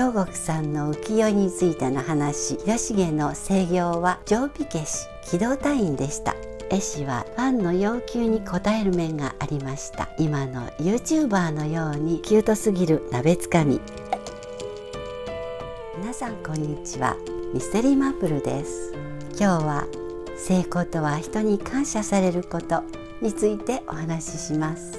京極さんの浮世絵についての話。広重の正業は定火消し、機動隊員でした。絵師はファンの要求に応える面がありました。今の YouTuber のようにキュートすぎる鍋つかみ。皆さんこんにちは、ミステリーマップルです。今日は成功とは人に感謝されることについてお話しします。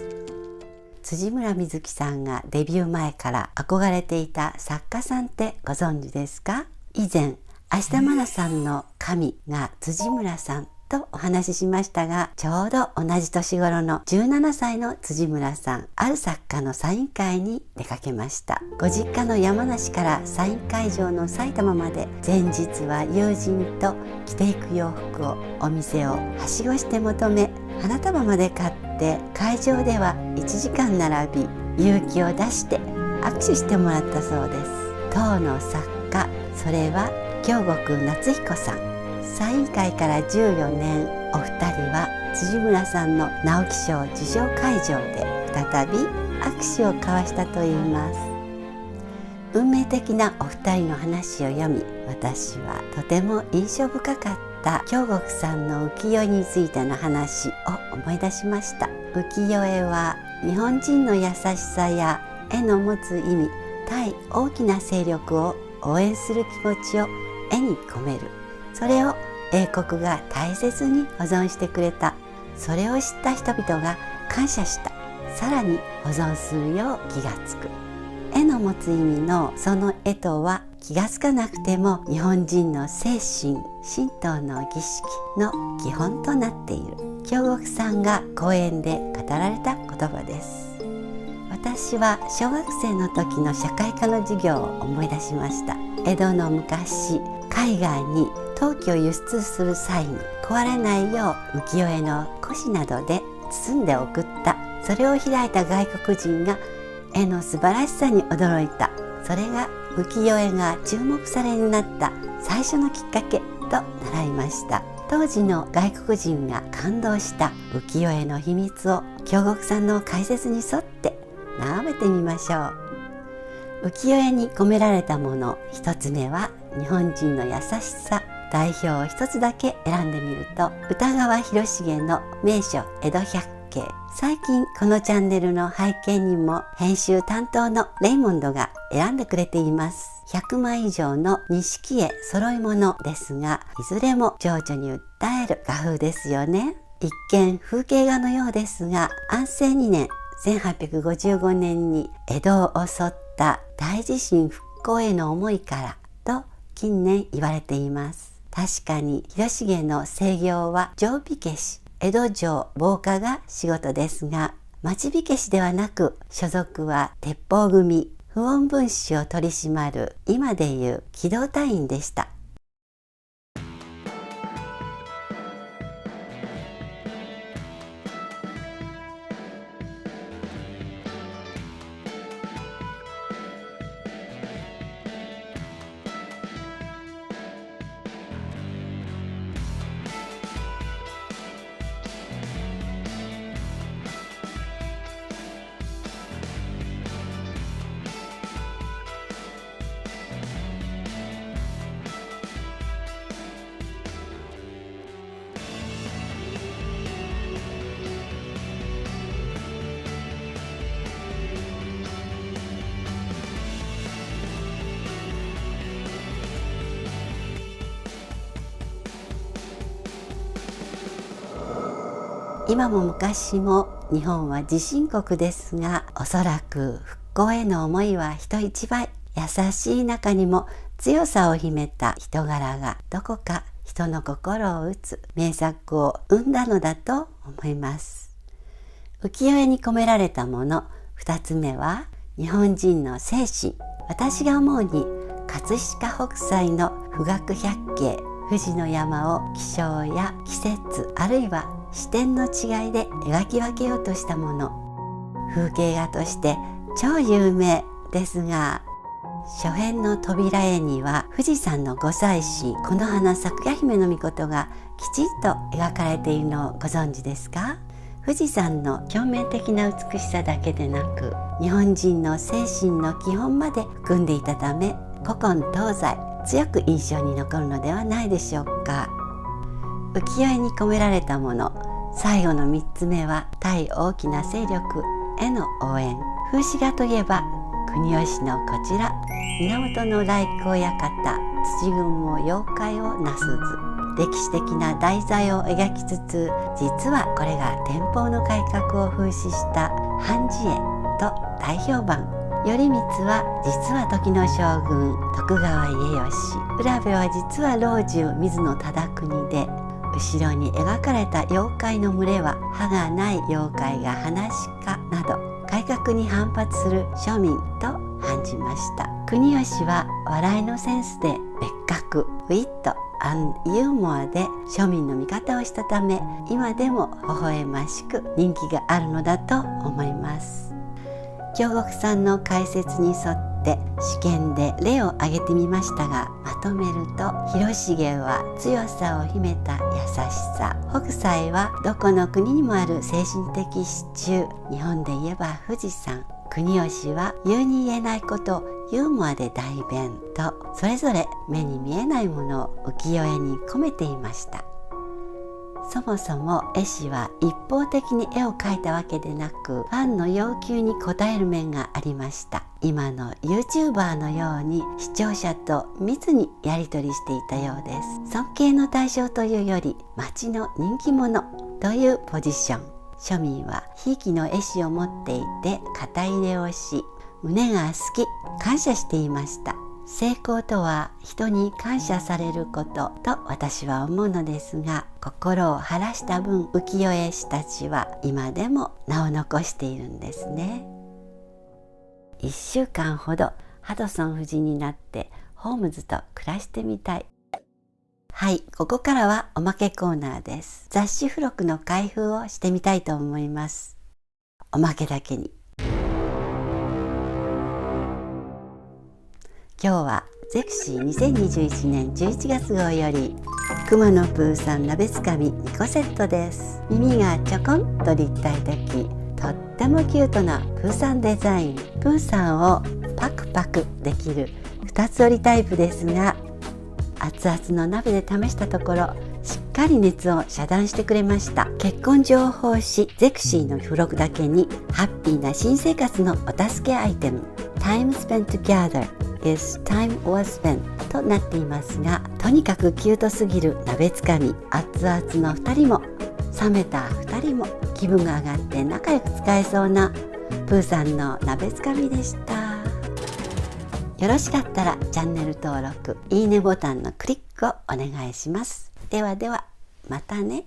辻村瑞希さんがデビュー前から憧れていた作家さんってご存知ですか？以前、芦田愛菜さんの神が辻村さんとお話ししましたが、ちょうど同じ年頃の17歳の辻村さん、ある作家のサイン会に出かけました。ご実家の山梨からサイン会場の埼玉まで、前日は友人と着ていく洋服をお店をはしごして求め、花束まで買って会場では1時間並び、勇気を出して握手してもらったそうです。当の作家、それは京極夏彦さん。サイン会から14年、お二人は辻村さんの直木賞受賞会場で再び握手を交わしたといいます。運命的なお二人の話を読み、私はとても印象深かった京極さんの浮世絵についての話を思い出しました。浮世絵は日本人の優しさや絵の持つ意味、対大きな勢力を応援する気持ちを絵に込める。それを英国が大切に保存してくれた。それを知った人々が感謝した。さらに保存するよう気がつく。絵の持つ意味のその絵とは気がつかなくても日本人の精神、神道の儀式の基本となっている。京極さんが講演で語られた言葉です。私は小学生の時の社会科の授業を思い出しました。江戸の昔、海外に陶器を輸出する際に壊れないよう浮世絵の古紙などで包んで送った。それを開いた外国人が絵の素晴らしさに驚いた。それが浮世絵が注目されになった最初のきっかけと習いました。当時の外国人が感動した浮世絵の秘密を京極さんの解説に沿って眺めてみましょう。浮世絵に込められたもの、一つ目は日本人の優しさ。代表を一つだけ選んでみると、歌川広重の名所江戸百景。最近このチャンネルの背景にも編集担当のレイモンドが選んでくれています。100枚以上の錦絵揃い物ですが、いずれも情緒に訴える画風ですよね。一見風景画のようですが、安政2年1855年に江戸を襲った大地震復興への思いからと近年言われています。確かに広重の正業は定火消し、江戸城防火が仕事ですが、町火消しではなく所属は鉄砲組、不穏分子を取り締まる今でいう機動隊員でした。今も昔も日本は地震国ですが、おそらく復興への思いは人一倍。優しい中にも強さを秘めた人柄がどこか人の心を打つ名作を生んだのだと思います。浮世絵に込められたもの、2つ目は日本人の精神。私が思うに葛飾北斎の富岳百景、富士の山を気象や季節、あるいは視点の違いで描き分けようとしたもの。風景画として超有名ですが、初編の扉絵には富士山の御祭神、この花咲夜姫の命がきちんと描かれているのをご存知ですか？富士山の表面的な美しさだけでなく、日本人の精神の基本まで含んでいたため、古今東西強く印象に残るのではないでしょうか。浮世絵に込められたもの、最後の3つ目は対大きな勢力への応援。風刺画といえば国吉のこちら、源頼光館辻軍も妖怪をなす図。歴史的な題材を描きつつ、実はこれが天保の改革を風刺した半字絵と大評判。頼光は実は時の将軍徳川家吉、浦部は実は老中水野忠国で、後ろに描かれた妖怪の群れは歯がない妖怪が噺家など、改革に反発する庶民と判じました。国吉は笑いのセンスで別格、ウィット&ユーモアで庶民の味方をしたため、今でも微笑ましく人気があるのだと思います。京極さんの解説に沿って試験で例を挙げてみましたが、まとめると、広重は強さを秘めた優しさ、北斎はどこの国にもある精神的支柱、日本で言えば富士山、国吉は言うに言えないことをユーモアで代弁と、それぞれ目に見えないものを浮世絵に込めていました。そもそも絵師は一方的に絵を描いたわけでなく、ファンの要求に応える面がありました。今の YouTuber のように視聴者と密にやり取りしていたようです。尊敬の対象というより、町の人気者というポジション。庶民はひいきの絵師を持っていて肩入れをし、胸が好き、感謝していました。成功とは人に感謝されることと私は思うのですが、心を晴らした分、浮世絵師たちは今でも名を残しているんですね。1週間ほどハドソン夫人になってホームズと暮らしてみたい。はい、ここからはおまけコーナーです。雑誌付録の開封をしてみたいと思います。おまけだけに。今日はゼクシー2021年11月号より、くまのプーさん鍋つかみ2個セットです。耳がちょこんと立体的、とってもキュートなプーさんデザイン。プーさんをパクパクできる2つ折りタイプですが、熱々の鍋で試したところ、しっかり熱を遮断してくれました。結婚情報誌ゼクシーの付録だけに、ハッピーな新生活のお助けアイテム Time spent together is time well spent となっていますが、とにかくキュートすぎる鍋つかみ。熱々の2人も冷めた2人も気分が上がって仲良く使えそうなプーさんの鍋つかみでした。よろしかったらチャンネル登録、いいねボタンのクリックをお願いします。ではでは、またね。